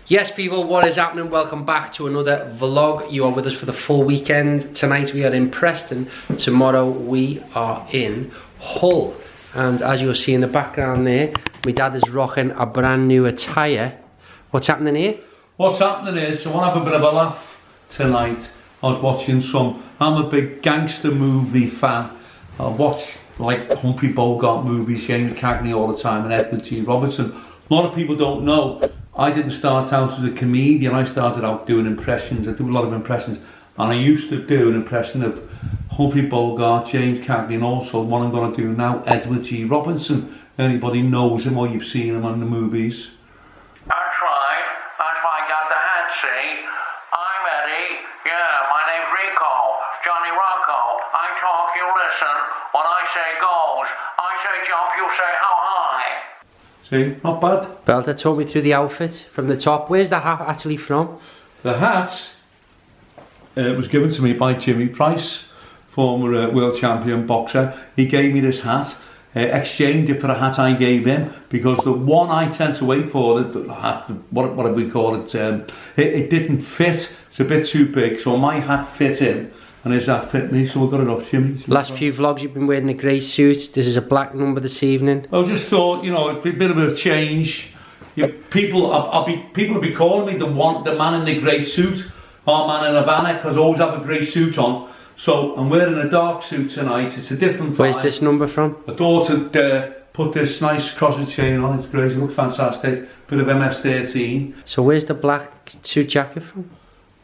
Yes people, what is happening? Welcome back to another vlog. You are with us for the full weekend. Tonight we are in Preston, tomorrow we are in Hull. And as you'll see in the background there, my dad is rocking a brand new attire. What's happening here? What's happening is, I want to have a bit of a laugh tonight. I'm a big gangster movie fan. I watch like Humphrey Bogart movies, James Cagney all the time, and Edward G. Robertson. A lot of people don't know, I didn't start out as a comedian. I started out doing impressions. I do a lot of impressions, and I used to do an impression of Humphrey Bogart, James Cagney, and also one I'm going to do now, Edward G. Robinson. Anybody knows him or you've seen him on the movies? That's right. That's why I got the hat, see? I'm Eddie. Yeah, my name's Rico. Johnny Rocco. I talk, you listen. When I say goes, I say jump, you say how high. See, not bad. Belter, talk me through the outfit from the top. Where's the hat actually from? The hat was given to me by Jimmy Price, former world champion boxer. He gave me this hat, exchanged it for a hat I gave him, because the one I tend to wait for, the hat, what do we call it, it didn't fit. It's a bit too big, so my hat fit in. And his hat fit me, so I got it off Jimmy. Last few vlogs you've been wearing a grey suit. This is a black number this evening. I just thought, you know, it'd be a bit of a change. People will be calling me the man in the grey suit, or man in a banner, because I always have a grey suit on. So I'm wearing a dark suit tonight. It's a different vibe. Where's this number from? I thought I'd put this nice crosset chain on. It's great. It looks fantastic. Bit of MS13. So where's the black suit jacket from?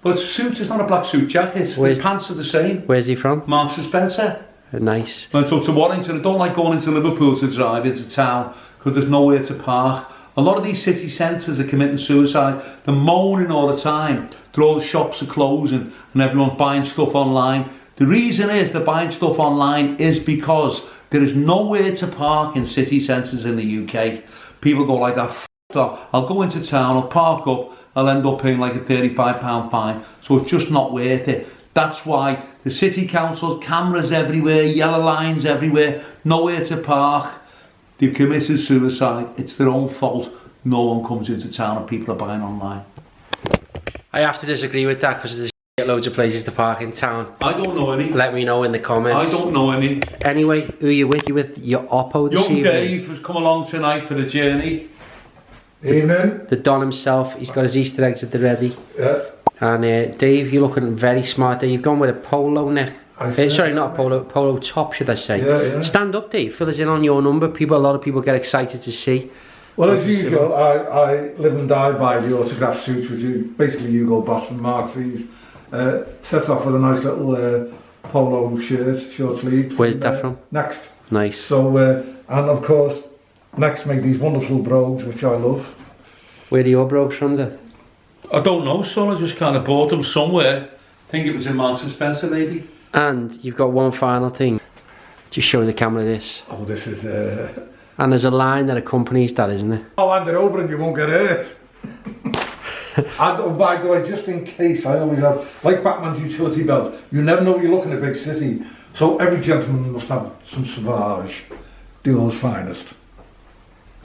But it's a suit, it's not a black suit jacket. The pants are the same. Where's he from? Marks and Spencer. Nice. And so to Warrington, I don't like going into Liverpool to drive into town because there's nowhere to park. A lot of these city centres are committing suicide. They're moaning all the time that all the shops are closing and everyone's buying stuff online. The reason is they're buying stuff online is because there is nowhere to park in city centres in the UK. People go like that, I'll go into town, I'll park up, I'll end up paying like a £35 fine. So it's just not worth it. That's why the city council's cameras everywhere, yellow lines everywhere, nowhere to park. They've committed suicide. It's their own fault. No one comes into town and people are buying online. I have to disagree with that because there's loads of places to park in town. I don't know any. Let me know in the comments. I don't know any. Anyway, who are you with? You with your Oppo this evening? Young Dave has come along tonight for the journey. Evening. The Don himself, he's got his Easter eggs at the ready. Yeah. And Dave, you're looking very smart there. You've gone with a polo neck. Sorry, not a polo top, should I say. Yeah. Stand up, Dave. Fill us in on your number. A lot of people get excited to see. Well, as usual, I live and die by the autograph suits, which is basically Hugo Boss and Marxies. Sets off with a nice little polo shirt, short sleeve. Where's that from? Next. Nice. So, and of course, Next make these wonderful brogues, which I love. Where are your brogues from, Dad? I don't know, son. I just kind of bought them somewhere. I think it was in Marks and Spencer, maybe. And you've got one final thing. Just show the camera this. Oh, this is... And there's a line that accompanies that, isn't there? I'll hand it over and you won't get hurt. And oh, by the way, just in case, I always have, like Batman's utility belt, you never know you're looking at a big city. So every gentleman must have some Sauvage, the old's finest.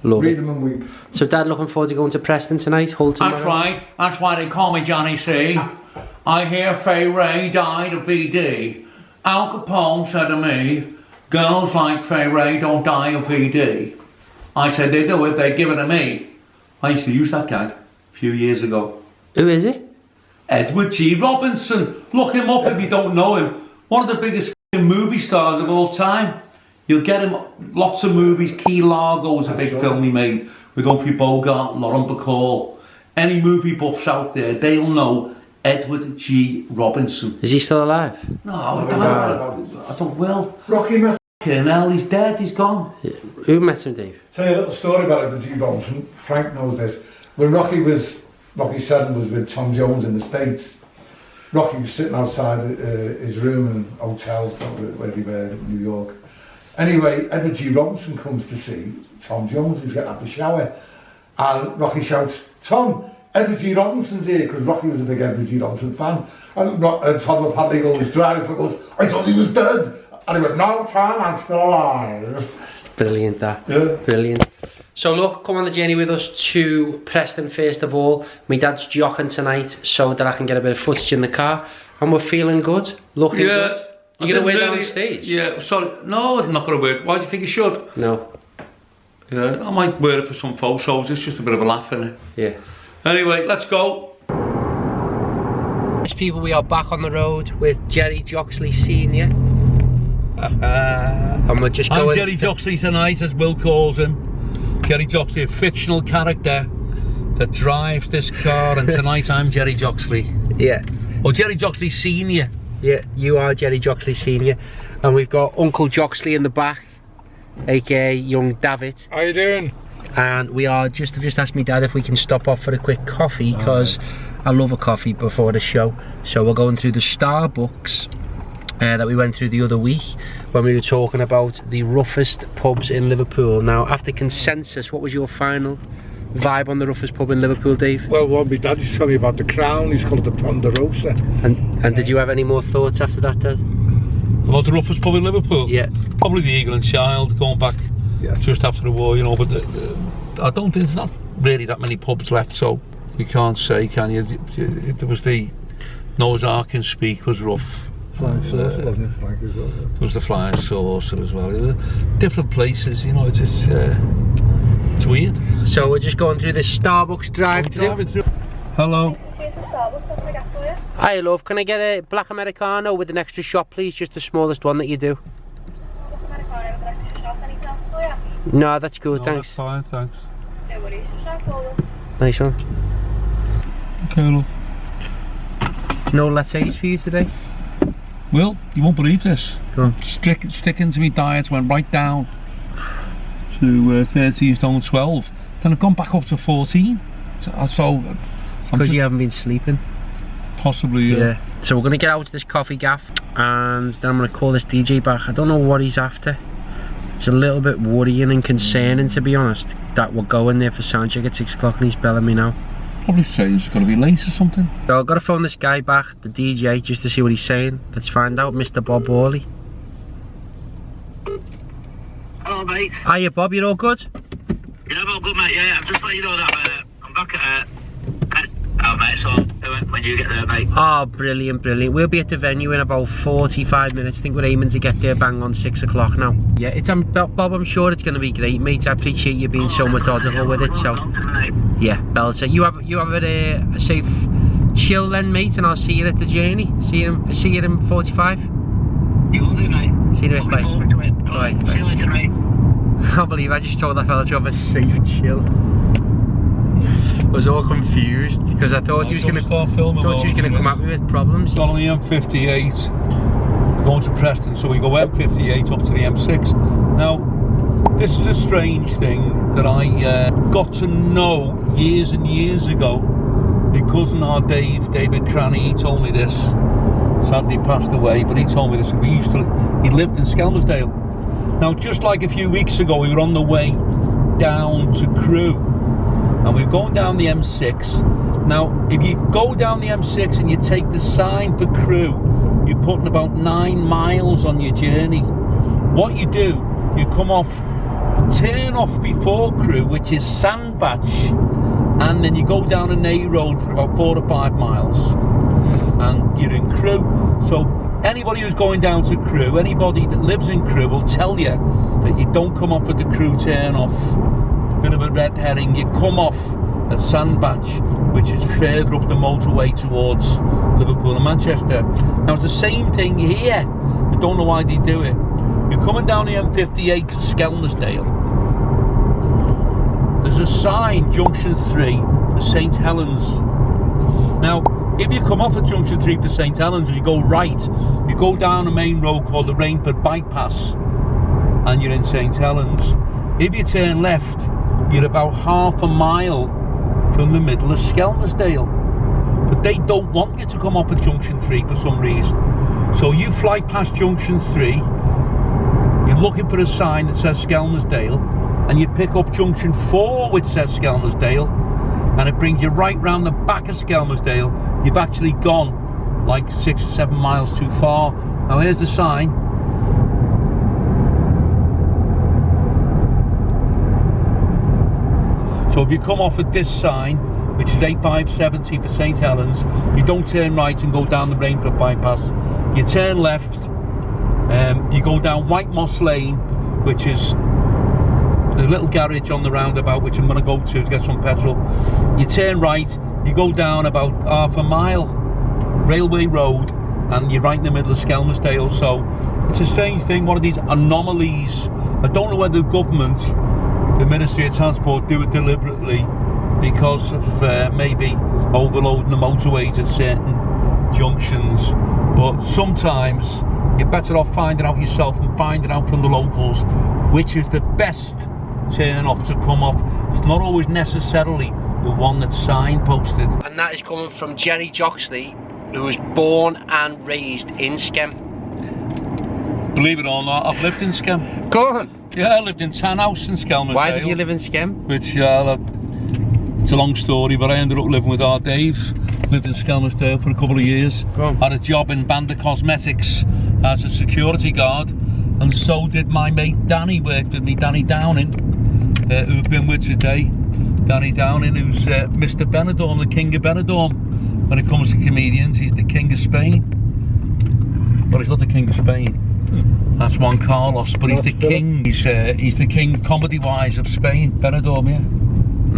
Love Read it. them and weep. So Dad, looking forward to going to Preston tonight, Hull tomorrow? That's right. That's why they call me Johnny C. I hear Fay Ray died of VD. Al Capone said to me, girls like Fay Ray don't die of VD. I said, they do it, they give it to me. I used to use that gag a few years ago. Who is it? Edward G. Robinson. Look him up if you don't know him. One of the biggest movie stars of all time. You'll get him lots of movies. Key Largo was a big film he made with Humphrey Bogart and Lauren Bacall. Any movie buffs out there, they'll know Edward G. Robinson. Is he still alive? No, I don't will. Rocky met... Hell, he's dead, he's gone. Who met him, Dave? Tell you a little story about Edward G. Robinson. Frank knows this. When Rocky 7 was with Tom Jones in the States, Rocky was sitting outside his room in a hotel where they were in New York. Anyway, Edward G. Robinson comes to see Tom Jones, who's getting out the shower. And Rocky shouts, Tom, Edward G. Robinson's here, because Rocky was a big Edward G. Robinson fan. And Tom apparently goes, drives and goes, I thought he was dead. And he went, no, Tom, I'm still alive. Brilliant, that. Yeah. Brilliant. So look, come on the journey with us to Preston first of all. My dad's jogging tonight so that I can get a bit of footage in the car, and we're feeling good, looking good. You're going to wear that on stage? Yeah, sorry. No, I'm not going to wear it. Why do you think you should? No. Yeah, I might wear it for some photos. It's just a bit of a laugh, innit? Yeah. Anyway, let's go. People, we are back on the road with Jerry Joxley Senior. And we're just going... I'm Jerry Joxley tonight, as Will calls him. Jerry Joxley, a fictional character that drives this car, and tonight I'm Jerry Joxley. Yeah. Or Jerry Joxley Senior. Yeah, you are Jerry Joxley Senior. And we've got Uncle Joxley in the back, aka young David. How you doing? And we are I've just asked my dad if we can stop off for a quick coffee, because I love a coffee before the show. So we're going through the Starbucks that we went through the other week when we were talking about the roughest pubs in Liverpool. Now, after consensus, what was your final vibe on the roughest pub in Liverpool, Dave? Well, what my dad used to tell me about the Crown, he's called the Ponderosa. And did you have any more thoughts after that, Dad? About the roughest pub in Liverpool? Yeah. Probably the Eagle and Child, going back just after the war, you know, but I don't think there's not really that many pubs left, so you can't say, can you? There was the Noah's Ark in Speak was rough. Flying Saucer, wasn't it, Frankie? There was the Flying Saucer as well. Different places, you know, it's weird. So we're just going through this Starbucks drive-thru. Hello. Hi love, can I get a black Americano with an extra shot please, just the smallest one that you do? No, that's cool, thanks. That's fine, thanks. Nice one. Okay, love. No lattes for you today? Well, you won't believe this. Go on. Sticking to my diet, went right down to 13 stone 12. Then I've gone back up to 14. So it's because you haven't been sleeping. Possibly, yeah. So we're going to get out to this coffee gaff, and then I'm going to call this DJ back. I don't know what he's after. It's a little bit worrying and concerning, to be honest, that we're going there for soundcheck at 6 o'clock and he's belling me now. Probably say he's got to be late or something. So I've got to phone this guy back, the DJ, just to see what he's saying. Let's find out, Mr. Bob Worley. Hello, mate. Hiya, Bob, you all good? Yeah, I'm all good, mate. Yeah, I'm just letting you know that I'm back at mate, so when you get there, mate. Oh, brilliant, brilliant. We'll be at the venue in about 45 minutes. I think we're aiming to get there bang on 6 o'clock now. Yeah, Bob, I'm sure it's going to be great, mate. I appreciate you being so methodical with it. So, yeah, Belter. You have a safe chill then, mate, and I'll see you at the journey. See you in 45. You will do, mate. See you in a bit. Bye. See you later, mate. I can't believe I just told that fella to have a safe chill. I was all confused because I thought he was going to come at me with problems. On the M58, going to Preston, so we go M58 up to the M6. Now, this is a strange thing that I got to know years and years ago. My cousin, our David Cranny, he told me this. Sadly passed away, but he told me this. He lived in Skelmersdale. Now, just like a few weeks ago, we were on the way down to Crewe, and we were going down the M6. Now, if you go down the M6 and you take the sign for Crewe, you're putting about 9 miles on your journey. What you do, you come off, turn off before Crewe, which is Sandbach, and then you go down an A road for about 4 to 5 miles, and you're in Crewe. So anybody who's going down to Crewe, anybody that lives in Crewe will tell you that you don't come off at the Crewe turn off. Bit of a red herring. You come off at Sandbach, which is further up the motorway towards Liverpool and Manchester. Now it's the same thing here. I don't know why they do it. You're coming down the M58 to Skelmersdale. There's a sign, Junction 3 for St Helens. Now, if you come off at Junction 3 for St Helens and you go right, you go down a main road called the Rainford Bypass, and you're in St Helens. If you turn left, you're about half a mile from the middle of Skelmersdale. But they don't want you to come off at Junction 3 for some reason. So you fly past Junction 3, you're looking for a sign that says Skelmersdale, and you pick up Junction 4 which says Skelmersdale, and it brings you right round the back of Skelmersdale. You've actually gone like 6 or 7 miles too far. Now here's the sign. So if you come off at this sign, which is 8570 for St Helens, you don't turn right and go down the Rainford bypass. You turn left, you go down White Moss Lane, which is the little garage on the roundabout, which I'm going to go to get some petrol. You turn right, you go down about half a mile, Railway Road, and you're right in the middle of Skelmersdale. So it's a strange thing, one of these anomalies. I don't know whether the government, the Ministry of Transport, do it deliberately because of maybe overloading the motorways at certain junctions, but sometimes you're better off finding out yourself and finding out from the locals which is the best turn off to come off. It's not always necessarily the one that's signposted. And that is coming from Jerry Joxley, who was born and raised in Skem. Believe it or not, I've lived in Skem. Go on. Yeah, I lived in Tanhouse in Skelmersdale. Why did you live in Skem? Which, it's a long story, but I ended up living with our Dave. Lived in Skelmersdale for a couple of years. Had a job in Banda Cosmetics as a security guard, and so did my mate Danny. Worked with me, Danny Downing, who I've been with today. Danny Downing, who's Mr. Benidorm, the King of Benidorm. When it comes to comedians, he's the King of Spain. Well, he's not the King of Spain. That's Juan Carlos, but he's the king. He's the king comedy-wise of Spain. Benidorm, yeah.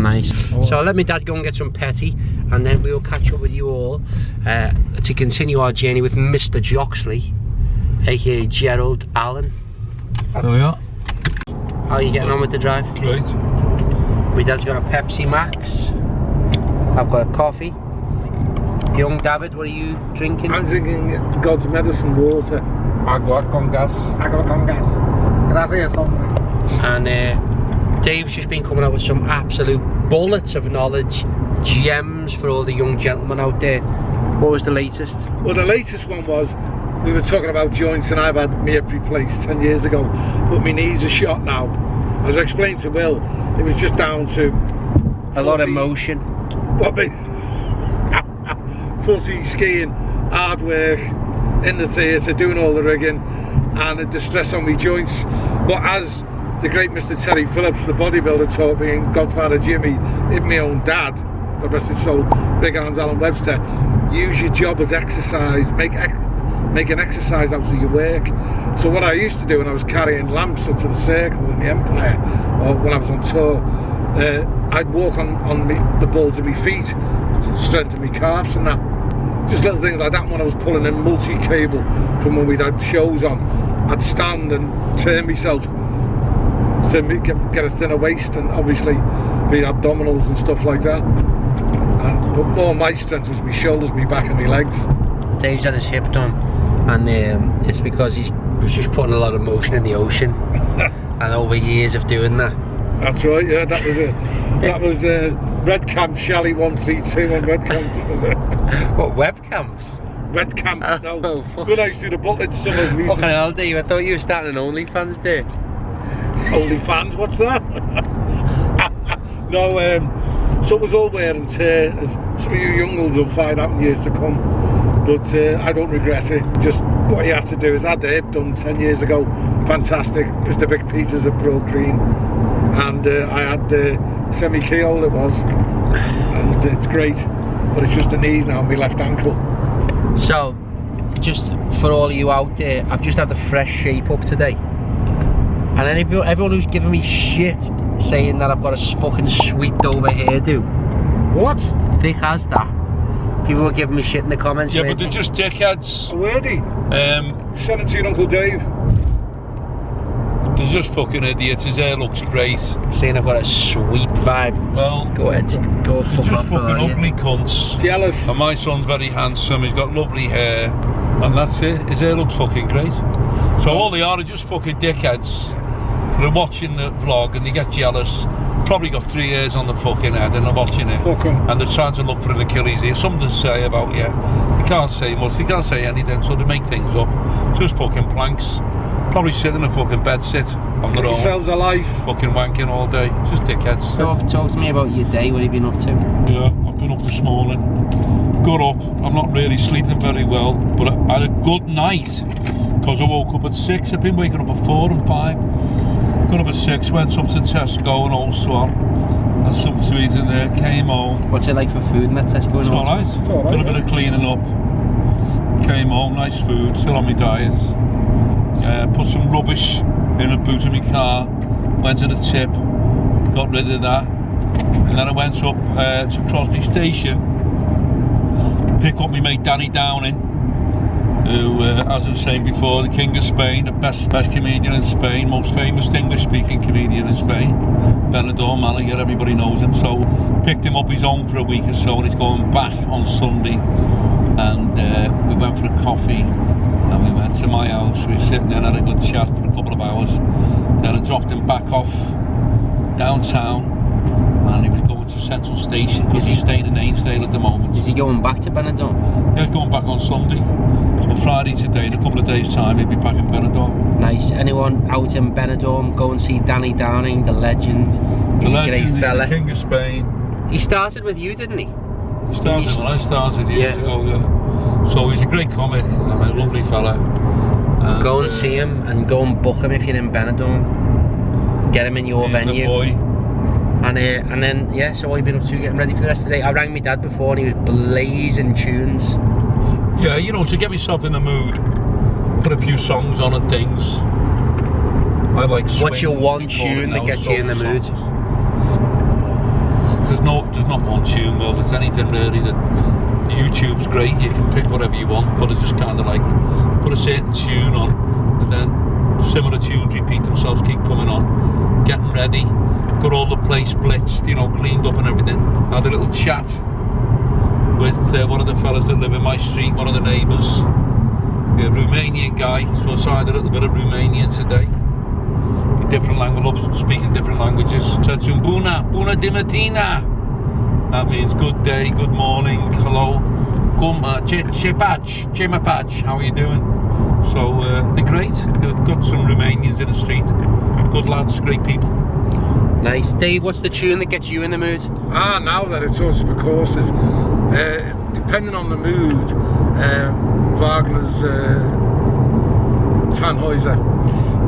Nice. So I'll let my dad go and get some petty, and then we will catch up with you all to continue our journey with Mr. Joxley, aka Gerald Allen. There we are. How are you getting on with the drive? Great. My dad's got a Pepsi Max. I've got a coffee. Young David, what are you drinking? I'm drinking God's medicine water. Agua con gas. Agua con gas. Gracias, hombre. And Dave's just been coming out with some absolute bullets of knowledge, gems for all the young gentlemen out there. What was the latest? Well, the latest one was, we were talking about joints, and I've had my hip replaced 10 years ago, but my knees are shot now. As I explained to Will, it was just down to A lot of motion. What me? Footy, skiing, hard work, in the theatre, doing all the rigging, and a distress on my joints. But as the great Mr. Terry Phillips, the bodybuilder, taught me, and Godfather Jimmy, even my own dad, God rest his soul, Big Arms Alan Webster, use your job as exercise, make an exercise out of your work. So what I used to do when I was carrying lamps up for the Circle in the Empire, or when I was on tour, I'd walk on the balls of my feet to strengthen my calves and that. Just little things like that. When I was pulling in multi-cable from when we'd had shows on, I'd stand and turn myself to get a thinner waist, and obviously be abdominals and stuff like that. But more my strength was my shoulders, my back and my legs. Dave's had his hip done, and it's because he was just putting a lot of motion in the ocean. And over years of doing that. That's right, yeah, that was it. That was Red Camp Shelley 132 on Red Camp. What, webcams? Red Camp, Oh, no. fuck. When I used to do the Butland Summers, we used Fucking hell, Dave, I thought you were starting an OnlyFans there. OnlyFans, what's that? No, so it was all wear and tear, as some of you young ones will find out in years to come. But I don't regret it. Just what you have to do is I had the hip done 10 years ago. Fantastic. Mr. Vic Peters at Broad Green. And I had semi-keyhole it was. And it's great. But it's just the knees now, my left ankle. So, just for all you out there, I've just had the fresh shape up today. And then everyone who's giving me shit saying that I've got a fucking sweeped over hairdo. What? Vic has that. People were giving me shit in the comments. Yeah, but they're just dickheads. Oh, where'd he? 17 Uncle Dave. They're just fucking idiots. His hair looks great. Saying I've got a sweet vibe. Well, Go ahead. Go they're fuck just off. fucking ugly cunts. Jealous. And my son's very handsome. He's got lovely hair, and that's it. His hair looks fucking great. So all they are just fucking dickheads. They're watching the vlog and they get jealous. Probably got 3 years on the fucking head and they're watching it. Fuck 'em. And they're trying to look for an Achilles heel. Something to say about you. They can't say much. They can't say anything, so they make things up. Just fucking planks. Probably sit in a fucking bed sit on their own. Yourselves a life. Fucking wanking all day. Just dickheads. Talk to me about your day. What have you been up to? Yeah, I've been up this morning. Got up. I'm not really sleeping very well, but I had a good night because I woke up at 6. I've been waking up at 4 and 5. Got up at 6, went up to Tesco and also on. Had something to eat in there, came home. What's it like for food and that Tesco? It's alright. It's all right, Done a bit of cleaning up. Came home, nice food, still on my diet. Put some rubbish in the boot of my car, went to the tip, got rid of that. And then I went up to Crosby Station, pick up my mate Danny Downing, who, as I was saying before, the King of Spain, the best comedian in Spain, most famous English-speaking comedian in Spain. Benidorm manager, everybody knows him. So picked him up, he's home for a week or so, and he's going back on Sunday. And we went for a coffee, and we went to my house. We were sitting there and had a good chat for a couple of hours. Then I dropped him back off downtown, and he was going to Central Station because he's staying in Ainsdale at the moment. Is he going back to Benidorm? Yeah, he's going back on Sunday. So Friday today, in a couple of days' time, he'll be back in Benidorm. Nice. Anyone out in Benidorm, go and see Danny Downing, the legend. He's a great fella. The King of Spain. He started with you, didn't he? He started when I started years ago, yeah. So he's a great comic, and a lovely fella. And, go and see him, and go and book him if you're in Benidorm. Get him in your venue. The boy. And then, yeah, so what have you been up to getting ready for the rest of the day? I rang my dad before and he was blazing tunes. Yeah, you know, to get myself in the mood, put a few songs on and things. I like swing. What's your one tune that gets you in the mood? There's not one tune, well, there's anything really. That YouTube's great, you can pick whatever you want, but it's just kind of like put a certain tune on, and then similar tunes repeat themselves, keep coming on. Getting ready, got all the place blitzed, you know, cleaned up and everything. Had a little chat with one of the fellas that live in my street, one of the neighbours, a Romanian guy, so I tried a little bit of Romanian today. Different language, speaking different languages. Said to him, Bună dimineața. That means good day, good morning, hello. Cum, ce faci? Ce mă faci? How are you doing? So they're great. They've got some Romanians in the street. Good lads, great people. Nice. Dave, what's the tune that gets you in the mood? Now that it's us, of course, is depending on the mood, Wagner's Tannhäuser.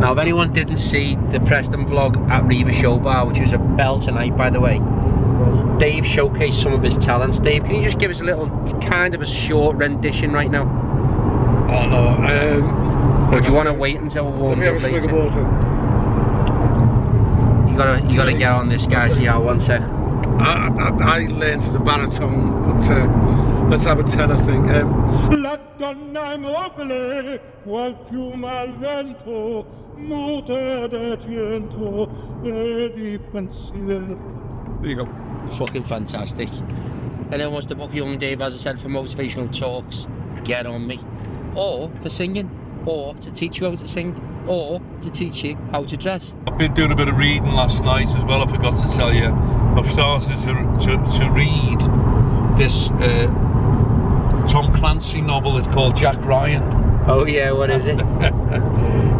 Now, if anyone didn't see the Preston vlog at Riva Show Bar, which was a bell tonight, by the way, Dave showcased some of his talents. Dave, can you just give us a little, kind of a short rendition right now? Oh no. Or do you want to wait until we're warmed up later? You gotta get on this, guys. Yeah, one sec. I learned as a baritone, but let's have a tenor thing. La donna immobile, qual più malvento, muta de tiento, e di pensiero. There you go. Fucking fantastic. Anyone wants to book young Dave, as I said, for motivational talks, get on me. Or for singing, or to teach you how to sing, or to teach you how to dress. I've been doing a bit of reading last night as well, I forgot to tell you. I've started to read this Tom Clancy novel. It's called Jack Ryan. Oh yeah, what is it?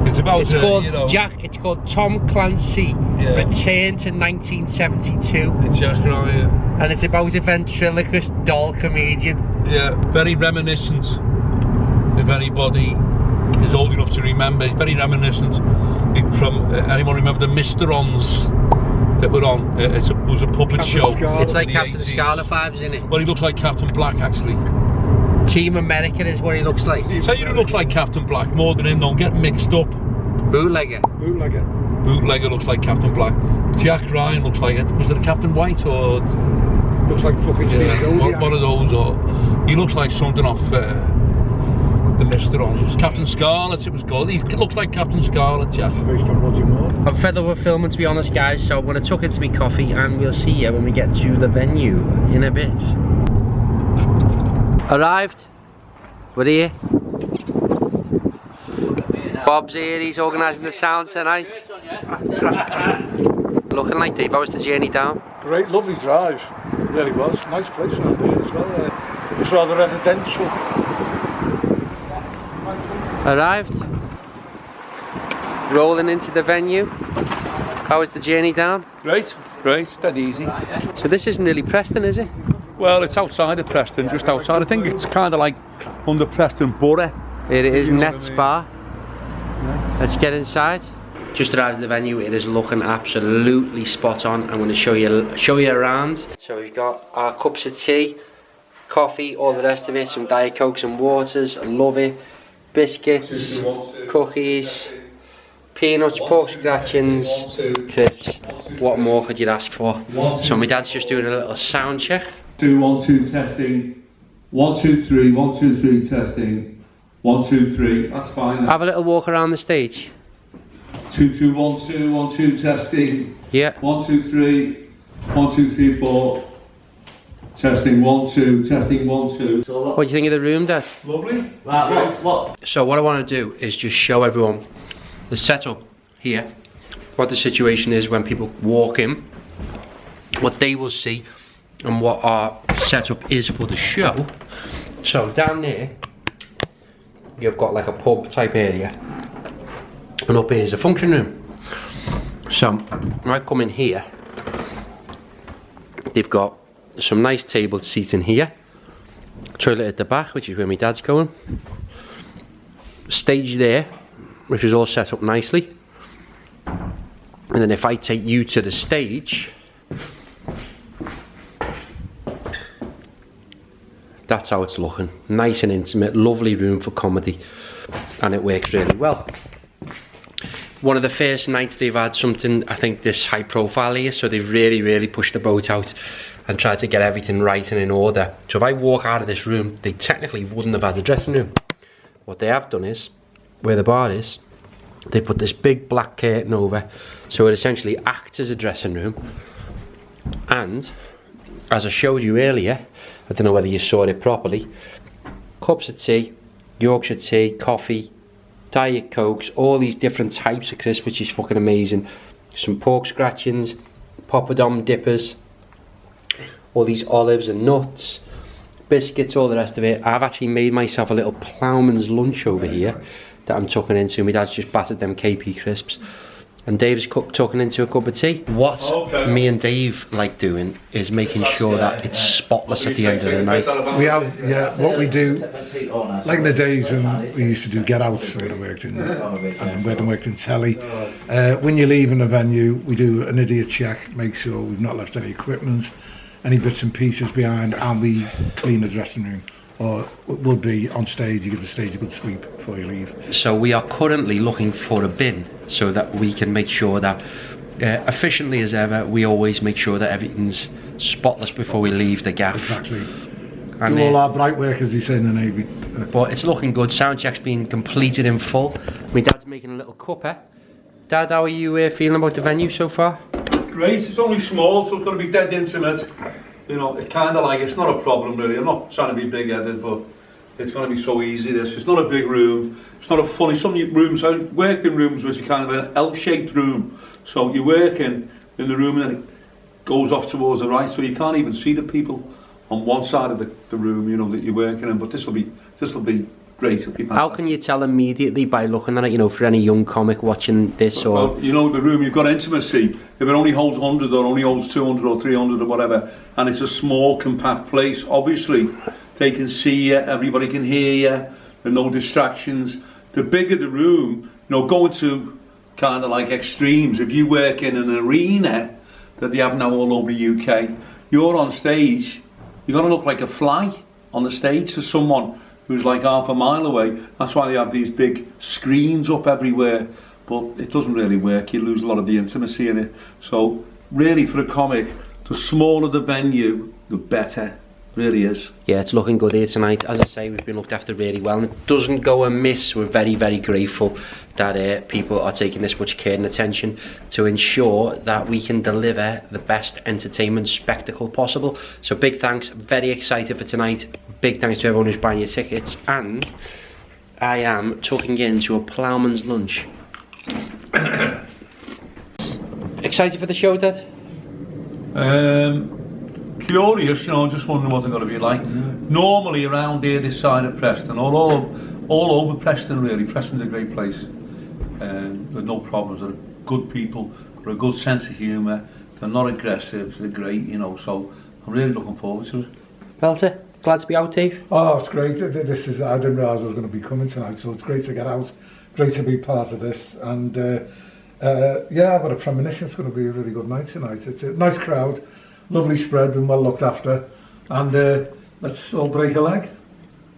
It's about called you know, Jack. It's called Tom Clancy Return to 1972. It's Jack Ryan, and it's about a ventriloquist doll comedian. Yeah, very reminiscent. If anybody is old enough to remember, it's very reminiscent from anyone remember the Misterons that were on? It was a puppet show. It's like Captain Scarlet vibes, isn't it? Well, he looks like Captain Black actually. Team America is what he looks like. So you look like Captain Black more than him, don't get mixed up. Bootlegger. Bootlegger looks like Captain Black. Jack Ryan looks like it. Was it a Captain White or? Looks like fucking Steve. One of those, or he looks like something off the Misterons. Captain Scarlet, it was called. He looks like Captain Scarlet, Jack. Based on Roger Moore. I'm fed up with filming, to be honest, guys, so I'm going to tuck into me coffee and we'll see you when we get to the venue in a bit. Arrived. We're here. Bob's here, he's organising the sound tonight. Looking like Dave, how was the journey down? Great, lovely drive. It really was. Nice place around here as well. It's rather residential. Arrived. Rolling into the venue. How was the journey down? Great, dead easy. So this isn't really Preston, is it? Well, it's outside of Preston, just outside. I think it's kind of like under Preston Borough. It is Nets Bar. Yeah. Let's get inside. Just arrived at the venue. It is looking absolutely spot on. I'm going to show you around. So we've got our cups of tea, coffee, all the rest of it, some Diet Cokes and waters. I love it. Biscuits, cookies, peanuts, pork scratchings, crisps. What more could you ask for? So my dad's just doing a little sound check. 2, 1, 2, testing. 1, 2, 3, 1, 2, 3, testing. 1, 2, 3. That's fine. Have a little walk around the stage. 2, 2, 1, 2, 1, 2, testing. Yeah. 1, 2, 3, 1, 2, 3, 4. Testing 1, 2, testing 1, 2. What do you think of the room, Dad? Lovely. What? So what I want to do is just show everyone the setup here, what the situation is when people walk in, what they will see, and what our setup is for the show. So down there, you've got like a pub type area, and up here is a function room. So when I come in here, they've got some nice tabled seating here, toilet at the back, which is where my dad's going, stage there, which is all set up nicely, and then if I take you to the stage, that's how it's looking. Nice and intimate, lovely room for comedy, and it works really well. One of the first nights they've had something, I think, this high profile here, so they've really pushed the boat out and tried to get everything right and in order. So if I walk out of this room, they technically wouldn't have had a dressing room. What they have done is, where the bar is, they put this big black curtain over, so it essentially acts as a dressing room. And as I showed you earlier, I don't know whether you saw it properly, cups of tea, Yorkshire tea, coffee, Diet Cokes, all these different types of crisps, which is fucking amazing. Some pork scratchings, poppadom dippers, all these olives and nuts, biscuits, all the rest of it. I've actually made myself a little ploughman's lunch over here that I'm tucking into. My dad's just battered them KP crisps, and Dave's tucking into a cup of tea. What me and Dave like doing is making sure that it's spotless at the end of the night. We have, yeah, what we do, like in the days when we used to do get-outs, when I worked in, and when I worked in telly, when you're leaving a venue, we do an idiot check, make sure we've not left any equipment, any bits and pieces behind, and we clean the dressing room. Or it would be on stage, you give the stage a good sweep before you leave. So we are currently looking for a bin so that we can make sure that efficiently as ever, we always make sure that everything's spotless before we leave the gaff. Exactly. And do all our bright work, as they say in the Navy. But it's looking good. Sound check's been completed in full. My dad's making a little cuppa. Dad, how are you feeling about the venue so far? Great, it's only small, so it's going to be dead intimate. You know, it kind of like, it's not a problem really. I'm not trying to be big-headed, but it's going to be so easy this. It's not a big room. It's not a funny, some rooms, I worked in rooms which are kind of an L-shaped room. So you work in the room and it goes off towards the right, so you can't even see the people on one side of the room, you know, that you're working in. But this will be great. It'll be fantastic. How can you tell immediately by looking at it, you know, for any young comic watching this? Or well, you know, the room, you've got intimacy. If it only holds 100 or only holds 200 or 300 or whatever, and it's a small compact place, obviously they can see you, everybody can hear you, there are no distractions. The bigger the room, you know, going to kind of like extremes, if you work in an arena that they have now all over the UK, you're on stage, you're going to look like a fly on the stage to someone who's like half a mile away. That's why they have these big screens up everywhere, but it doesn't really work. You lose a lot of the intimacy in it. So really, for a comic, the smaller the venue, the better. Really is. Yeah, it's looking good here tonight. As I say, we've been looked after really well, and it doesn't go amiss. We're very grateful that people are taking this much care and attention to ensure that we can deliver the best entertainment spectacle possible. So big thanks, very excited for tonight. Big thanks to everyone who's buying your tickets, and I am tucking into a ploughman's lunch. Excited for the show, Dad? Curious, you know, just wondering what they're going to be like. Normally around here, this side of Preston, all over Preston really. Preston's a great place. There's no problems. They're good people, they're a good sense of humour, they're not aggressive, they're great, you know, so I'm really looking forward to it. Belter, glad to be out, Dave. Oh, it's great. I didn't realise I was going to be coming tonight, so it's great to get out, great to be part of this, and Yeah, I've got a premonition it's going to be a really good night tonight. It's a nice crowd, lovely spread, been well looked after, and let's all break a leg.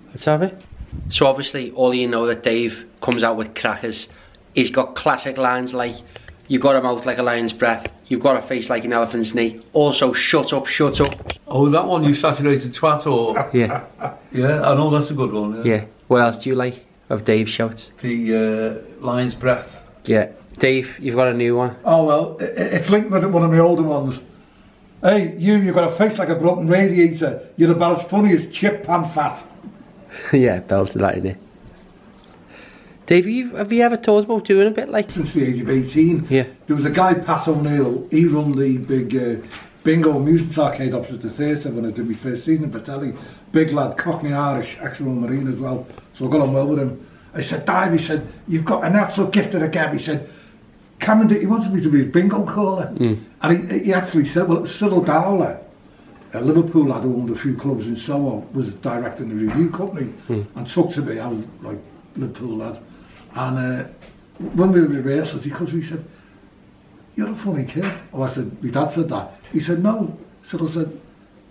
Let's have it. So obviously, all you know that Dave comes out with crackers. He's got classic lines like, "You've got a mouth like a lion's breath. You've got a face like an elephant's knee." Also, "Shut up, shut up." Oh, that one, you saturated twat, or... Yeah. Yeah, I know that's a good one. Yeah. What else do you like of Dave's shouts? The lion's breath. Yeah. Dave, you've got a new one. Oh well, it's linked with one of my older ones. "Hey, you've got a face like a broken radiator. You're about as funny as chip pan fat." Yeah, belted that in it. Dave, have you ever thought about doing a bit like... Since the age of 18, Yeah. there was a guy, Pat O'Neill, he run the big bingo amusement arcade opposite the theatre when I did my first season in Patelli. Big lad, Cockney Irish, ex-Royal Marine as well. So I got on well with him. I said, "Dave," he said, "you've got a natural gift of the gab." He said, "Come and do," he wanted me to be his bingo caller. And he actually said, well, it was Cyril Dowler, a Liverpool lad who owned a few clubs in Soho, was directing the review company and took to me. I was like Liverpool lad. And when we were in rehearsals, he comes to me, he said, "You're a funny kid." Oh, I said, "My dad said that." He said, "No." Cyril said,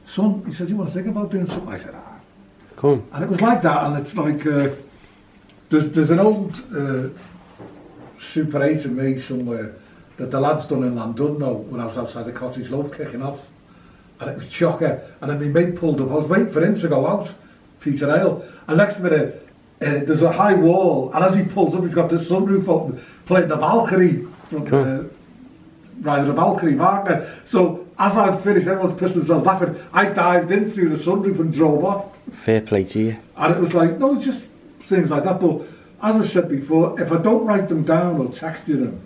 "Son," he said, "you want to think about doing something?" I said, "Ah." Cool. And it was like that, and it's like, there's an old Super 8 of me somewhere that the lads done in Landudno when I was outside the Cottage Loaf kicking off. And it was chocker, and then my mate pulled up. I was waiting for him to go out, Peter Ale, and next minute there's a high wall, and as he pulls up, he's got the sunroof open, playing the Valkyrie from Ride of the Valkyrie, Wagner. So as I finished, everyone's pissed themselves laughing. I dived in through the sunroof and drove off. Fair play to you. And it was like, no, it's just things like that. But as I said before, if I don't write them down or text you them,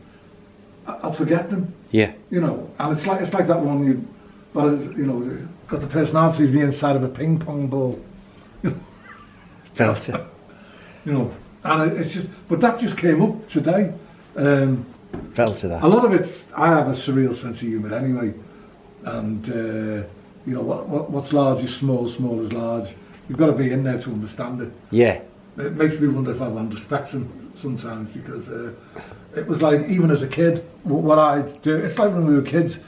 I'll forget them. Yeah. You know, and it's like that one you. But you know, got the personality of the inside of a ping pong ball. Felt it. You know, and it's just, but that just came up today. Felt it that. A lot of it's, I have a surreal sense of humour anyway, and you know, what's large is small, small is large. You've got to be in there to understand it. Yeah. It makes me wonder if I'm on the spectrum sometimes, because it was like, even as a kid, what I'd do, it's like when we were kids,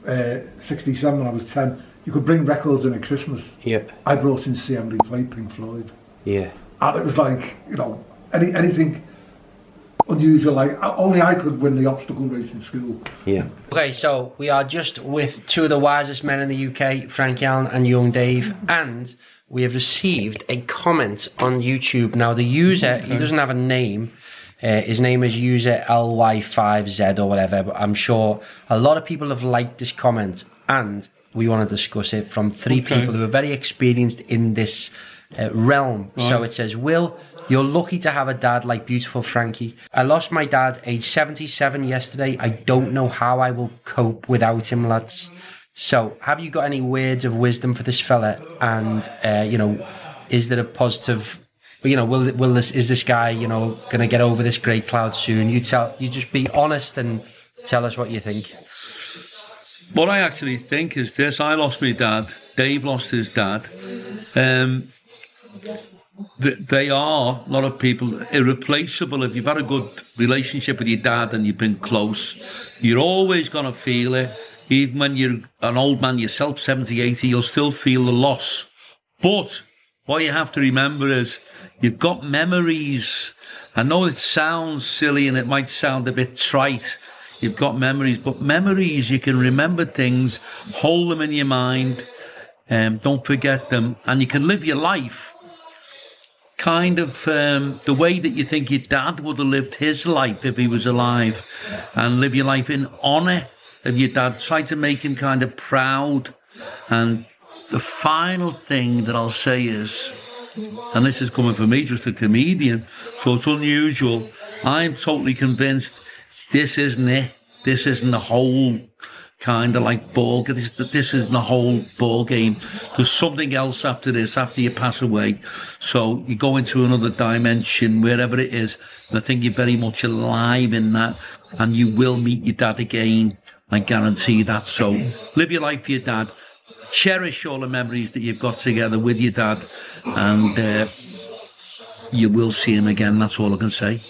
67 when I was 10, you could bring records in at Christmas. Yeah. I brought in CMD Play, Pink Floyd. Yeah. And it was like, you know, anything unusual, like only I could win the obstacle race in school. Yeah. Okay, so we are just with two of the wisest men in the UK, FrankieAllen and young Dave, and we have received a comment on YouTube. Now the user, he doesn't have a name. His name is user LY5Z or whatever, but I'm sure a lot of people have liked this comment, and we want to discuss it from three people who are very experienced in this realm. Right. So it says, "Will, you're lucky to have a dad like beautiful Frankie. I lost my dad age 77 yesterday. I don't know how I will cope without him, lads." So have you got any words of wisdom for this fella? And you know, is there a positive, you know, is this guy, you know, gonna get over this grey cloud soon? You just be honest and tell us what you think. What I actually think is this: I lost my dad. Dave lost his dad. They are, a lot of people, irreplaceable. If you've had a good relationship with your dad and you've been close, you're always going to feel it. Even when you're an old man yourself, 70, 80, you'll still feel the loss. But what you have to remember is you've got memories. I know it sounds silly and it might sound a bit trite. You've got memories, but memories, you can remember things, hold them in your mind, don't forget them, and you can live your life kind of the way that you think your dad would have lived his life if he was alive, and live your life in honour of your dad. Try to make him kind of proud. And the final thing that I'll say is, and this is coming from me, just a comedian, so it's unusual, I'm totally convinced this isn't it. This isn't the whole kind of like ball. This isn't the whole ball game. There's something else after this, after you pass away. So you go into another dimension, wherever it is. And I think you're very much alive in that, and you will meet your dad again. I guarantee that. So live your life for your dad. Cherish all the memories that you've got together with your dad, and you will see him again. That's all I can say.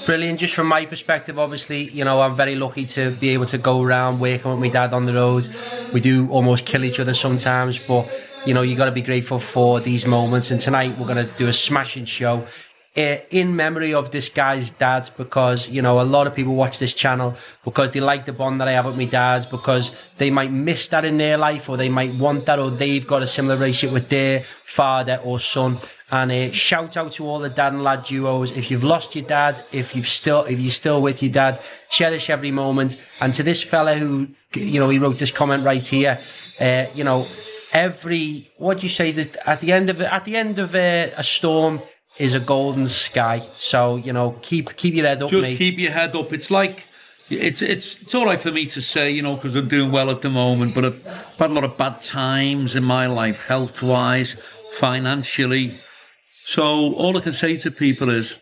Brilliant. Just from my perspective, obviously, you know, I'm very lucky to be able to go around working with my dad on the road. We do almost kill each other sometimes, but, you know, you got to be grateful for these moments. And tonight we're going to do a smashing show in memory of this guy's dad, because, you know, a lot of people watch this channel because they like the bond that I have with my dad, because they might miss that in their life, or they might want that, or they've got a similar relationship with their father or son. And shout out to all the dad and lad duos. If you've lost your dad, if you're still with your dad, cherish every moment. And to this fella who, you know, he wrote this comment right here, you know, what do you say, that at the end of a storm is a golden sky. So, you know, keep your head up, Just mate. keep your head up. It's like, it's all right for me to say, you know, because I'm doing well at the moment, but I've had a lot of bad times in my life, health-wise, financially. So all I can say to people is,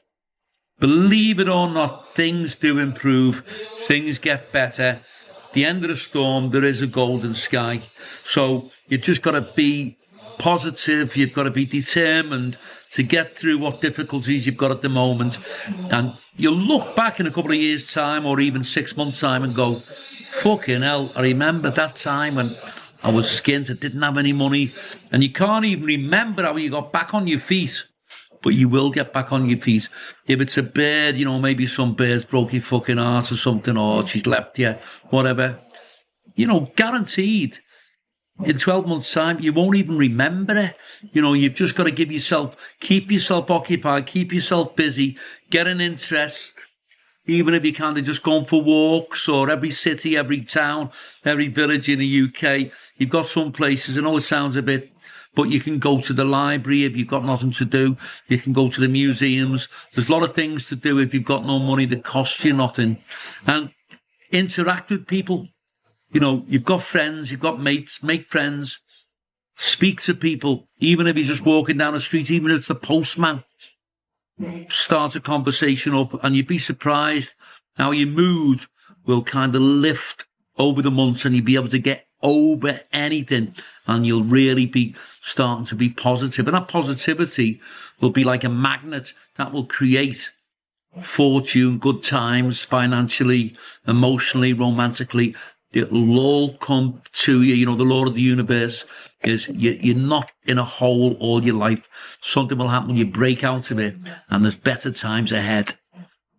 believe it or not, things do improve, things get better. At the end of the storm, there is a golden sky. So you've just got to be positive, you've got to be determined to get through what difficulties you've got at the moment. And you'll look back in a couple of years' time, or even 6 months' time, and go, fucking hell, I remember that time when I was skint, I didn't have any money. And you can't even remember how you got back on your feet. But you will get back on your feet. If it's a bird, you know, maybe some bird's broke your fucking heart or something, or she's left you, whatever. You know, guaranteed, in 12 months' time, you won't even remember it. You know, you've just got to keep yourself occupied, keep yourself busy, get an interest, even if you can't, just going for walks, or every city, every town, every village in the UK. You've got some places, I know it sounds a bit, but you can go to the library if you've got nothing to do. You can go to the museums. There's a lot of things to do if you've got no money that costs you nothing. And interact with people. You know, you've got friends, you've got mates, make friends. Speak to people, even if you're just walking down the street, even if it's the postman. Start a conversation up, and you'd be surprised how your mood will kind of lift over the months, and you'll be able to get over anything, and you'll really be starting to be positive. And that positivity will be like a magnet that will create fortune, good times, financially, emotionally, romantically. It'll all come to you. You know, the law of the universe is you're not in a hole all your life. Something will happen when you break out of it, and there's better times ahead.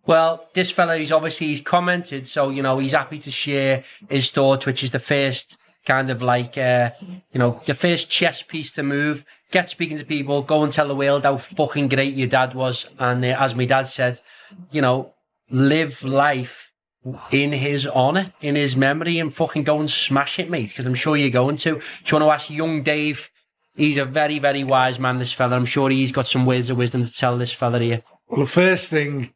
Well, this fella, he's commented, so, you know, he's happy to share his thoughts, which is the first kind of like, you know, the first chess piece to move. Get speaking to people, go and tell the world how fucking great your dad was. And as my dad said, you know, live life in his honour, in his memory, and fucking go and smash it, mate, because I'm sure you're going to. Do you want to ask young Dave? He's a very, very wise man, this fella. I'm sure he's got some words of wisdom to tell this fella here. Well, the first thing,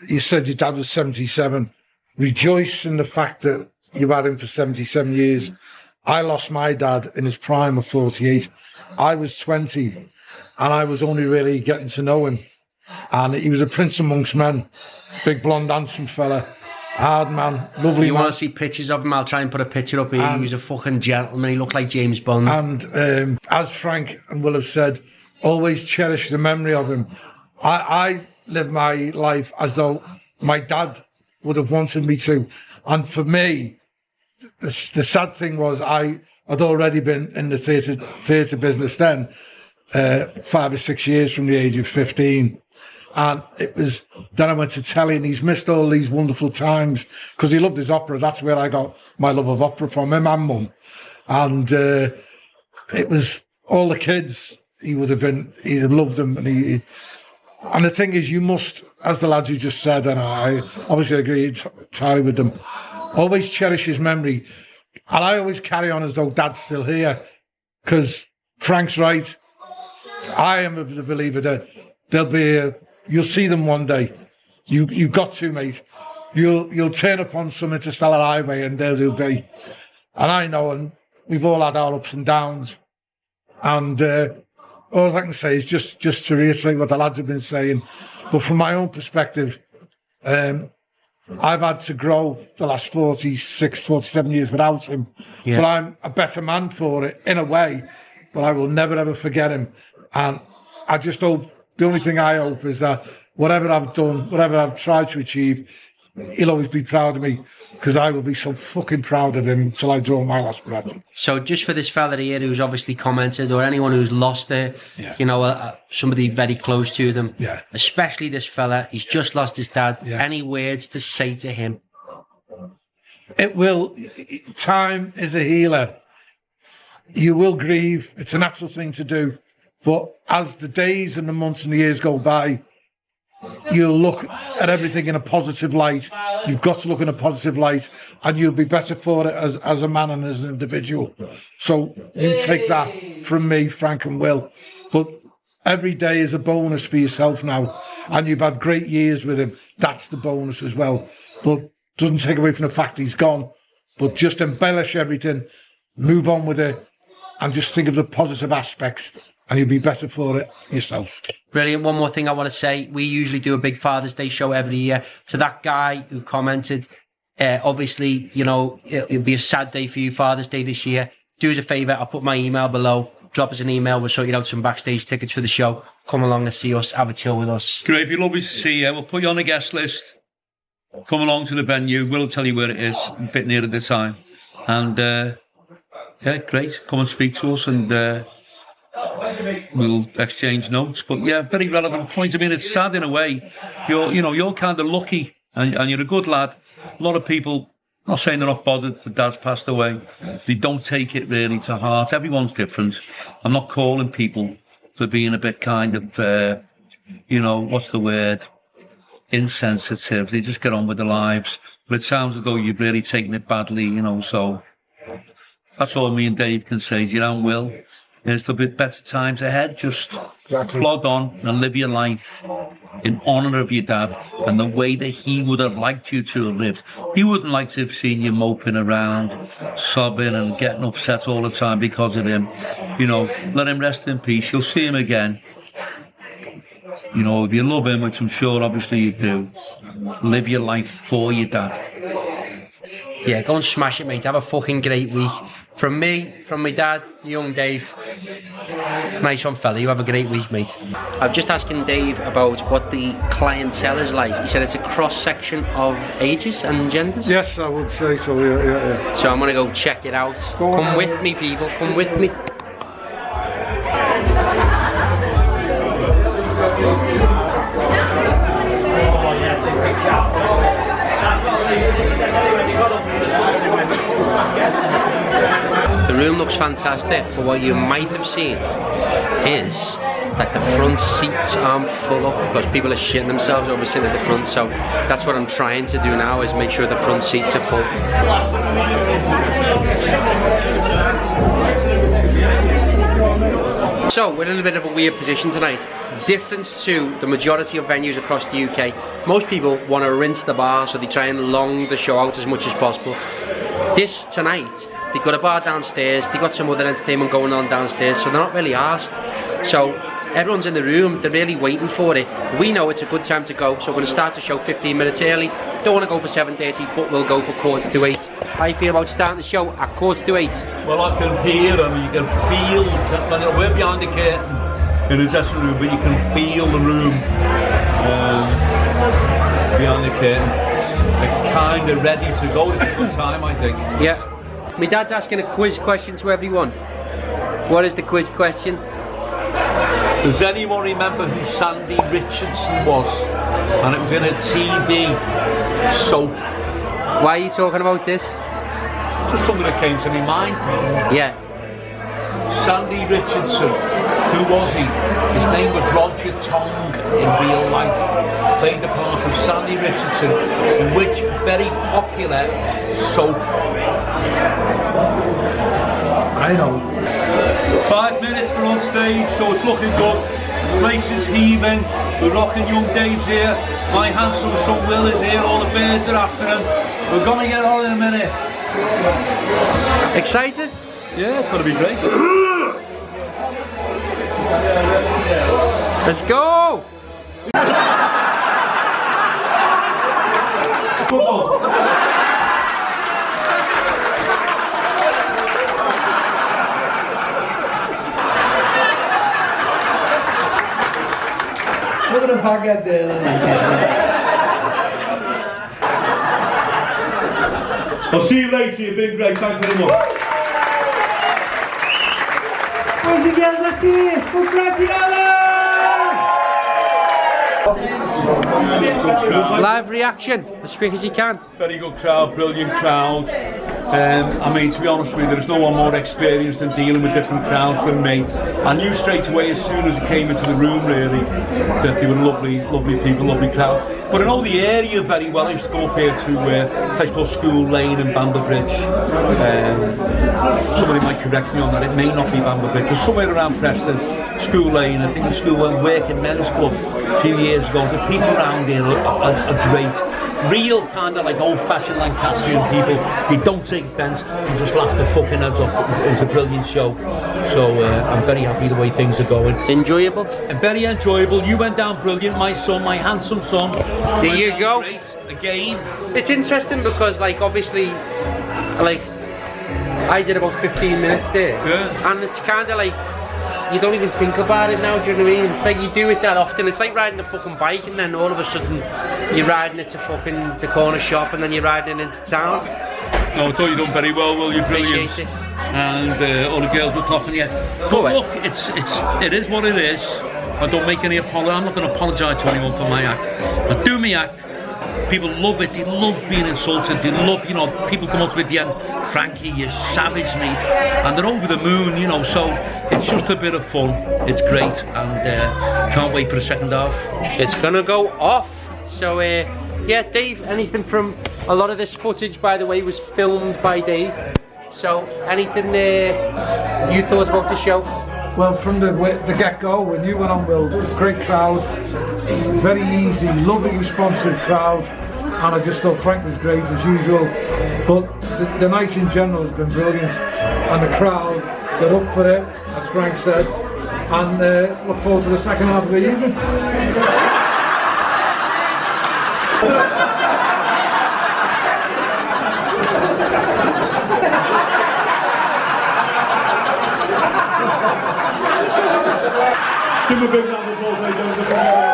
you said your dad was 77. Rejoice in the fact that you've had him for 77 years. I lost my dad in his prime of 48. I was 20, and I was only really getting to know him. And he was a prince amongst men. Big, blonde, handsome fella. Hard man, lovely man. You want to see pictures of him? I'll try and put a picture up here. He was a fucking gentleman. He looked like James Bond. And as Frank and Will have said, always cherish the memory of him. I live my life as though my dad would have wanted me to. And for me, the sad thing was I had already been in the theatre business then, 5 or 6 years from the age of 15. And it was, then I went to telly, and he's missed all these wonderful times because he loved his opera. That's where I got my love of opera from, him and mum. And it was all the kids, he'd have loved them. And the thing is, you must, as the lads who just said, and I obviously agree entirely with them, always cherish his memory. And I always carry on as though Dad's still here, because Frank's right. I am the believer that there'll be you'll see them one day. You've got to, mate. You'll turn upon some interstellar highway, and there they'll be. And I know, and we've all had our ups and downs. And all I can say is just to reiterate what the lads have been saying. But from my own perspective, I've had to grow the last 46, 47 years without him. Yeah. But I'm a better man for it, in a way. But I will never, ever forget him. And I just hope, the only thing I hope is that whatever I've done, whatever I've tried to achieve, he'll always be proud of me, because I will be so fucking proud of him until I draw my last breath. So just for this fella here who's obviously commented, or anyone who's lost somebody very close to them, especially this fella, he's just lost his dad. Any words to say to him? Time is a healer. You will grieve. It's a natural thing to do. But as the days and the months and the years go by, you'll look at everything in a positive light. You've got to look in a positive light, and you'll be better for it as a man and as an individual. So you take that from me, Frank and Will. But every day is a bonus for yourself now, and you've had great years with him. That's the bonus as well. But doesn't take away from the fact he's gone. But just embellish everything, move on with it, and just think of the positive aspects, and you'll be better for it yourself. Brilliant. One more thing I want to say. We usually do a big Father's Day show every year. To that guy who commented, obviously, it'll be a sad day for you, Father's Day this year. Do us a favour. I'll put my email below. Drop us an email. We'll sort you out some backstage tickets for the show. Come along and see us. Have a chill with us. Great. It'd be lovely to see you. We'll put you on the guest list. Come along to the venue. We'll tell you where it is a bit nearer the time. And, great. Come and speak to us, and we'll exchange notes. But very relevant point. I mean, it's sad in a way. You're kind of lucky, and you're a good lad. A lot of people, not saying they're not bothered that Dad's passed away, they don't take it really to heart. Everyone's different. I'm not calling people for being a bit kind of, what's the word? Insensitive. They just get on with their lives. But it sounds as though you've really taken it badly, so that's all me and Dave can say. Will, there's a bit better times ahead. Just plod on and live your life in honour of your dad and the way that he would have liked you to have lived. He wouldn't like to have seen you moping around, sobbing and getting upset all the time because of him. Let him rest in peace. You'll see him again. If you love him, which I'm sure obviously you do, live your life for your dad. Yeah, go and smash it, mate. Have a fucking great week. From me, from my dad, young Dave. Nice one, fella. You have a great week, mate. I'm just asking Dave about what the clientele is like. He said it's a cross-section of ages and genders. Yes, I would say so, yeah. So I'm going to go check it out. Come with me, people. Come with me. The room looks fantastic, but what you might have seen is that the front seats aren't full up because people are shitting themselves over sitting at the front. So that's what I'm trying to do now, is make sure the front seats are full. So we're in a bit of a weird position tonight. Different to the majority of venues across the UK, most people want to rinse the bar, so they try and long the show out as much as possible. This tonight, they've got a bar downstairs, they've got some other entertainment going on downstairs, so they're not really asked. So everyone's in the room, they're really waiting for it. We know it's a good time to go, so we're going to start the show 15 minutes early. Don't want to go for 7:30, but we'll go for 7:45. How you feel about starting the show at 7:45? Well, I can hear them, you can feel, we're behind the curtain in the dressing room, but you can feel the room behind the curtain. They're kind of ready to go. It's a good time, I think. Yeah. My dad's asking a quiz question to everyone. What is the quiz question? Does anyone remember who Sandy Richardson was? And it was in a TV soap. Why are you talking about this? Just something that came to my mind. Yeah. Sandy Richardson. Who was he? His name was Roger Tong in real life. Played the part of Sandy Richardson in which very popular soap? I know. 5 minutes, we're on stage, so it's looking good. The place is heaving. We're rocking. Young Dave's here. My handsome son Will is here. All the birds are after him. We're gonna get on in a minute. Excited? Yeah, it's gonna be great. Let's go! Come on. Look at the baguette there. I'll see you later, you've been great, thank you very much. Boys and girls, let's hear it for FrankieAllen! Live reaction, as quick as you can. Very good crowd, brilliant crowd. I mean, to be honest with you, there's no one more experienced than dealing with different crowds than me. I knew straight away as soon as I came into the room, really, that they were lovely, lovely people, lovely crowd. But I know the area very well. I used to go up here to a place called School Lane in Bamber Bridge. Somebody might correct me on that, it may not be Bamber Bridge, but somewhere around Preston, School Lane. I think the school went Working Men's Club a few years ago. The people around here are great. Real kind of like old-fashioned Lancastrian people. They don't take bends, they just laugh their fucking heads off. It was a brilliant show. So I'm very happy the way things are going. Enjoyable? And very enjoyable. You went down brilliant, my son, my handsome son. There you go. Great again. It's interesting because, like, obviously, like, I did about 15 minutes there. Yeah. And it's kind of like, you don't even think about it now, do you know what I mean? It's like you do it that often. It's like riding a fucking bike and then all of a sudden you're riding it to fucking the corner shop and then you're riding it into town. No, I thought you done very well, Will. You're brilliant. Appreciate it. And all the girls were clapping you. But look, it is what it is. I don't make any apology. I'm not going to apologise to anyone for my act. I do my act. People love it, they love being insulted, they love, you know, people come up to me at the end, Frankie, you savaged me, and they're over the moon, you know, so it's just a bit of fun, it's great, and can't wait for the second half. It's gonna go off. So yeah, Dave, anything from, a lot of this footage, by the way, was filmed by Dave, so anything you thought about the show? Well, from the get-go, when you went on, Will, great crowd, very easy, lovely, responsive crowd, and I just thought Frank was great as usual. But the night in general has been brilliant, and the crowd, they're up for it, as Frank said, and look forward to the second half of the evening. Give him a big round of applause, ladies and gentlemen.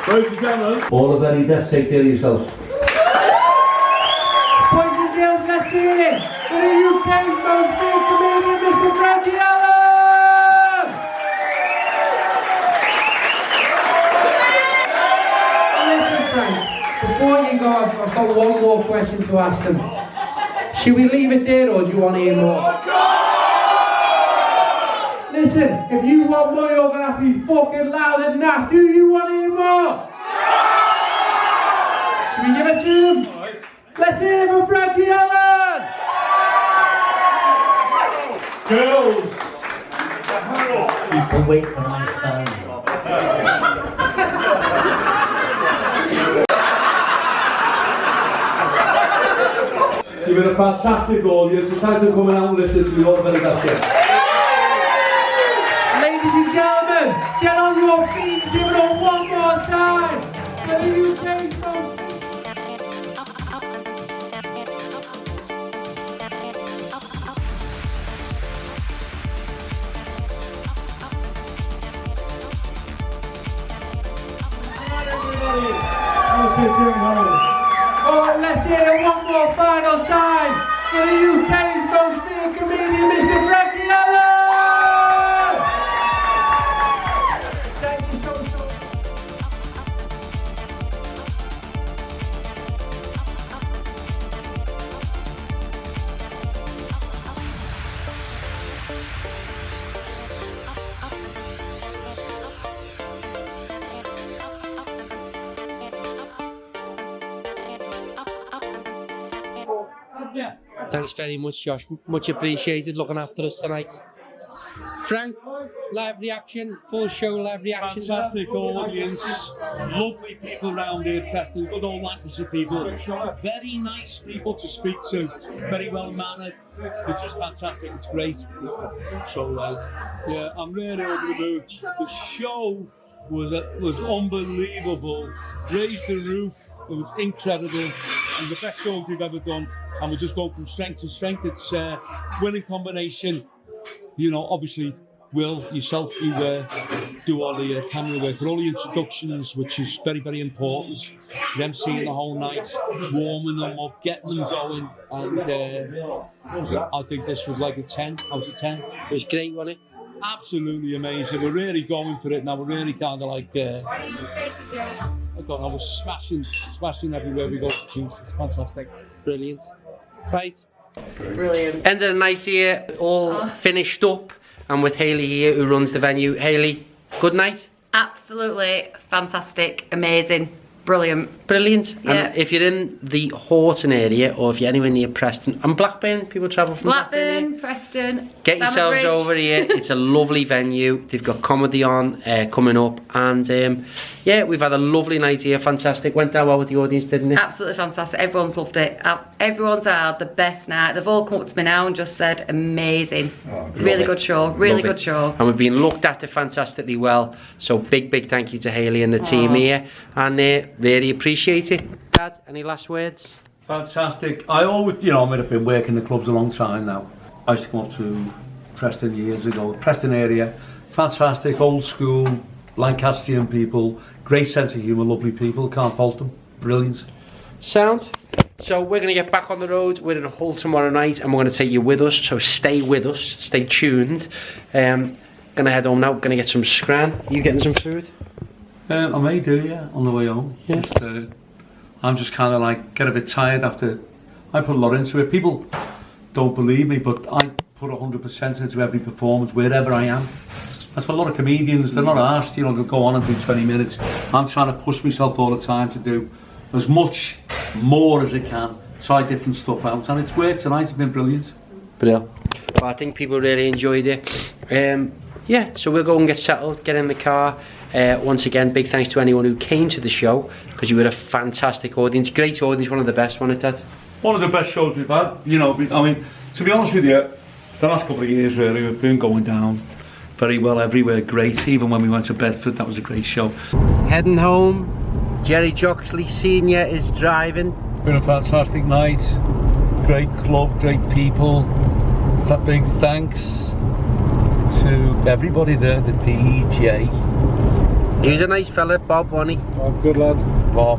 Ladies and gentlemen. All the very best, take care of yourselves. Boys and girls, let's hear it for the UK's most big comedian, Mr. FrankieAllen! Listen, Frank, before you go, I've got one more question to ask them. Should we leave it there or do you want to hear more? Listen, if you want more, you're gonna have to be fucking louder than that. Do you want to hear more? Should we give it to him? Let's hear it for FrankieAllen! Girls! People wait for my time. You've been a fantastic audience. It's time to come out and listen to the all the very best. Ladies and gentlemen, get on your feet and give it all one more time for the UK's most... Oh, let's hear it one more final time for the UK's most feared comedian, Mr. FrankieAllen! Thank you so much. Thanks very much, Josh. Much appreciated looking after us tonight. Frank, live reaction, full show live reaction. Fantastic audience, lovely people around here testing, good old Lancashire people, very nice people to speak to, very well mannered, it's just fantastic, it's great. So yeah, I'm really over the moon. The show was unbelievable, raised the roof, it was incredible, and the best show we've ever done, and we're just going from strength to strength. It's winning combination. You know, obviously, Will, yourself, you do all the camera work, but all the introductions, which is very, very important. Them seeing the whole night, warming them up, getting them going, and I think this was like a 10 out of 10. It was great, wasn't it? Absolutely amazing. We're really going for it now. We're really kind of like, I don't know, we're smashing everywhere we go. It's fantastic. Brilliant. Right. Brilliant. End of the night here, all finished up, and with Hayley here, who runs the venue. Hayley, good night. Absolutely fantastic, amazing, brilliant. Brilliant. Yeah. And if you're in the Horton area, or if you're anywhere near Preston and Blackburn, people travel from Blackburn, Preston. Get yourselves Bridge. over here. It's a lovely venue. They've got comedy on coming up, and yeah, we've had a lovely night here. Fantastic. Went down well with the audience, didn't it? Absolutely fantastic. Everyone's loved it. Everyone's had the best night. They've all come up to me now and just said amazing. Really good show. Really good show. And we've been looked after fantastically well. So big thank you to Hayley and the team here, and really appreciate it. Dad, any last words? Fantastic. I always, you know, I mean, I've been working the clubs a long time now. I used to come up to Preston years ago, Preston area. Fantastic, old school, Lancastrian people, great sense of humour, lovely people, can't fault them. Brilliant. Sound. So we're going to get back on the road. We're in Hull tomorrow night, and we're going to take you with us. So stay with us, stay tuned. Going to head home now. Going to get some scran. You getting some food? I may do, yeah, on the way home. Yeah. I'm just kind of like, get a bit tired after, I put a lot into it. People don't believe me, but I put 100% into every performance, wherever I am. That's what a lot of comedians, they're not asked, you know, to go on and do 20 minutes. I'm trying to push myself all the time to do as much more as I can, try different stuff out, and it's worked tonight. It's been brilliant. Brilliant. Well, I think people really enjoyed it. Yeah, so we'll go and get settled, get in the car. Once again, big thanks to anyone who came to the show, because you were a fantastic audience, great audience, one of the best, wasn't it, Dad? One of the best shows we've had, you know. I mean, to be honest with you, the last couple of years really, we've been going down very well everywhere, great. Even when we went to Bedford, that was a great show. Heading home, Jerry Joxley Senior is driving. Been a fantastic night, great club, great people. Big thanks to everybody there, the DJ. He was a nice fella, Bob, wasn't he? Oh, good lad. Bob.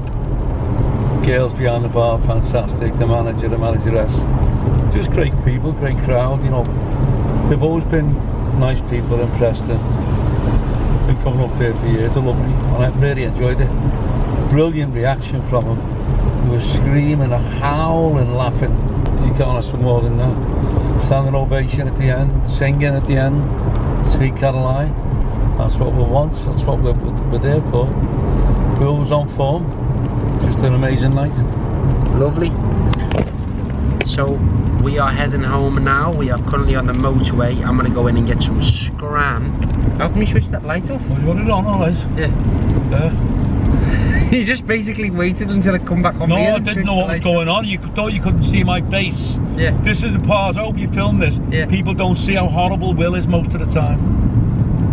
Girls behind the bar, fantastic. The manager, the manageress. Just great people, great crowd, you know. They've always been nice people in Preston. Been coming up there for years, they're lovely. And I really enjoyed it. Brilliant reaction from them. They were screaming, howling, laughing. You can't ask for more than that. Standing ovation at the end, singing at the end. Sweet Caroline. That's what we want, that's what we're there for. Pool was on form, just an amazing night. Lovely. So we are heading home now. We are currently on the motorway. I'm going to go in and get some scran. How can you switch that light off? Well, you want it on, alright? Yeah. You just basically waited until it come back on. No, I didn't know what was going on. You thought you couldn't see my face. Yeah. This is a part, I hope you filmed this. Yeah. People don't see how horrible Will is most of the time.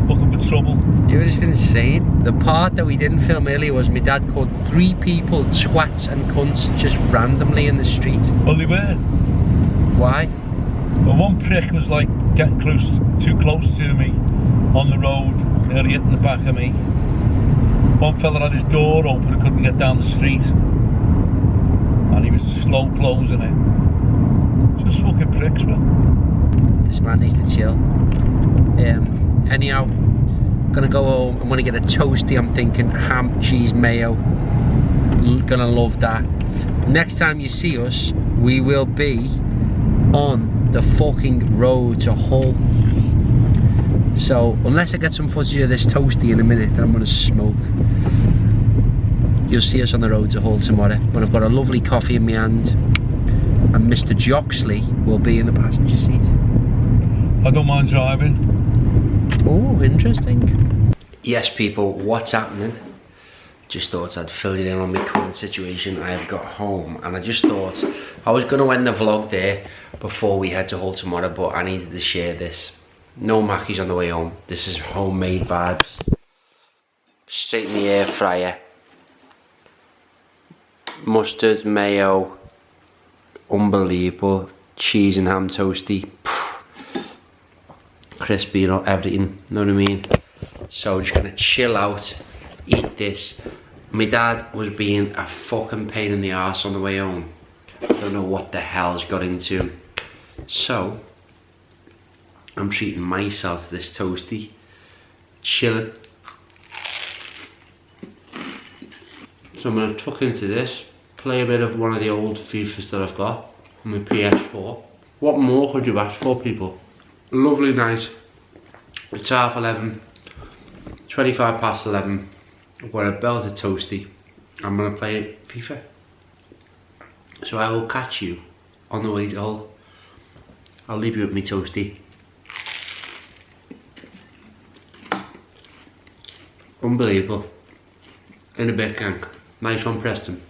Looking for trouble. You were just insane. The part that we didn't film earlier was my dad called 3 people twats and cunts just randomly in the street. Well, they were. Why? Well, one prick was like getting too close to me on the road, nearly hitting the back of me. One fella had his door open and couldn't get down the street, and he was slow closing it. Just fucking pricks, man. This man needs to chill. Anyhow, I'm gonna go home. I'm gonna get a toasty. I'm thinking ham, cheese, mayo. Gonna love that. Next time you see us, we will be on the fucking road to Hull. So unless I get some footage of this toasty in a minute that I'm gonna smoke, you'll see us on the road to Hull tomorrow. But I've got a lovely coffee in my hand, and Mr. Joxley will be in the passenger seat. I don't mind driving. Oh, interesting. Yes, people, what's happening? Just thought I'd fill you in on my current situation. I have got home, and I just thought I was going to end the vlog there before we head to Hull tomorrow, but I needed to share this. No Mackies on the way home. This is homemade vibes. Straight in the air fryer. Mustard, mayo. Unbelievable. Cheese and ham toasty. crispy, you know, everything, you know what I mean? So just gonna chill out, eat this. My dad was being a fucking pain in the arse on the way home. I don't know what the hell's got into him. So, I'm treating myself to this toasty, chilling. So I'm gonna tuck into this, play a bit of one of the old FIFAs that I've got on the PS4. What more could you ask for, people? Lovely night. It's 11:30, 25 past 11. I've got a belted toasty. I'm gonna play FIFA. So I will catch you on the way to Hull. I'll leave you with me toasty. Unbelievable. In a bit, gang. Nice one, Preston.